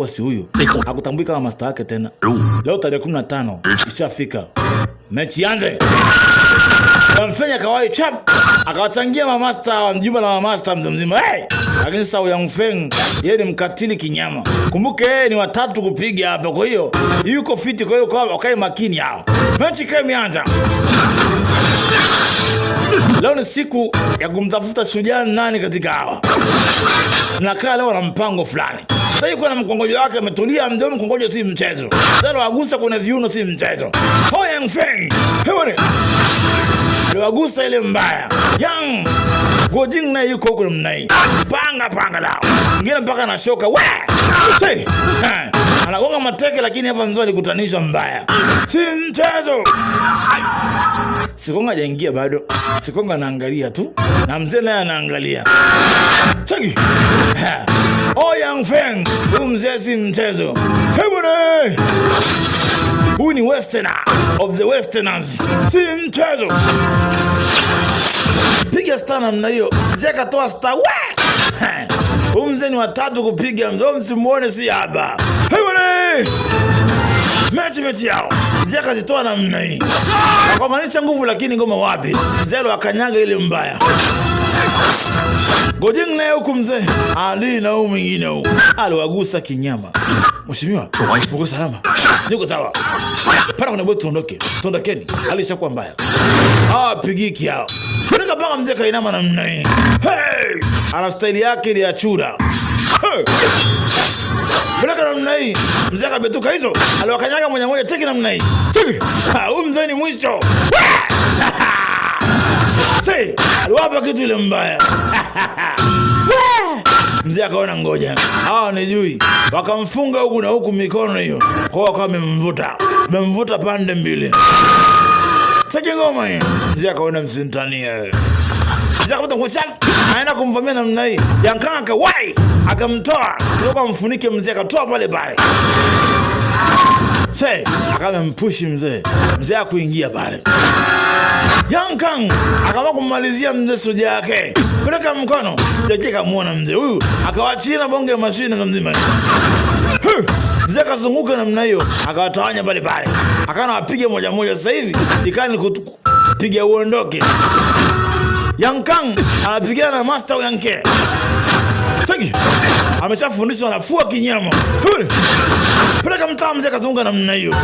bosi huyu hakutambui kama master wake tena. Leo tarehe 15 ishafika. Mechi yanze. Wamfanya kawai chap. Akawachangia mamaster wa mjumba na mamaster mzima. Hey! Lakini sasa Yang Feng yeye ni mkatili kinyama. Kumbuke yeye ni watatu kupiga hapa, kwa hiyo yuko fiti, kwa hiyo wakae makini hao. Mechi imeanza. Leo ni siku ya kumtafuta shujaa nani katika hawa. Nakaa leo na mpango fulani. Sasa yuko na mkongojo wake ametulia, ndio mkongojo si mchezo. Sasa wagusa kuna viuno si mchezo. Ho Yang Feng. Hewane. Leo wagusa ile mbaya. Yang Gojing na yuko huko mnai. Panga lao. Ngine mpaka anashoka. We! Say. Anagonga mateke lakini hapa mzee alikutanisha mbaya. Si mchezo. Sikonga hajaingia bado. Sikonga anaangalia tu. Na mzee naye anaangalia. Chaki. Oh Yang Feng. Huyu mzee si mchezo. Hebone. Huyu ni westerner of the westerners. Si mchezo. Piga star namna hiyo. Mzee katoa star. Huyu mzee ni watatu kupiga. Mzee msimuone si haba. Hebone. Mechi yao. Mzee akazitoa namna hii. Akamaanisha nguvu lakini ngoma wapi? Mzee akanyaga ile mbaya. Gojing naye huku mzee. Ali na huyu mwingine huyu. Aliwagusa kinyama. Mheshimiwa, uko salama? Niko sawa. Para kuna boti tuondoke. Tuondokeni. Alishakuwa mbaya. Pigiki hao. Kuna panga mzee kainama namna hii. Hey! Ana style yake ile ya chura. Hey! Peleka namna hii. Mzee kabetuka hizo. Aliwakanyaga moja teki namna hii. Huyu mzee ni mwisho. Say, aliwapa kitu ile mbaya. Mzee akaona ngoja. Nijui. Wakamfunga huku na huku mikono hiyo. Kwa wakawa wamemvuta pande mbili. Sasa ngoma hii. Mzee akaona msintania. Mzee akapata ngocha. Aenda kumvamia namna hii. Yang Kang akawai. Akamtoa. Kutoka mfunike mzee akatoa pale. Say, akamempushi mzee. Mzee akuingia pale. Yang Kang akawa kumalizia mzee soja yake. Kuleka mkono. Jake kamuona mzee huyu akawachina bonge mashine nzima. Mzee kazunguka namna hiyo, akawatawanya pale. Akana wapige moja sasa hivi. Ikani kupiga uondoke. Yang Kang anapigana na master wa Yang Ke. Saki. Ameshafundishwa anafua kinyama. Peleka mtaa mzee kazunguka namna hiyo.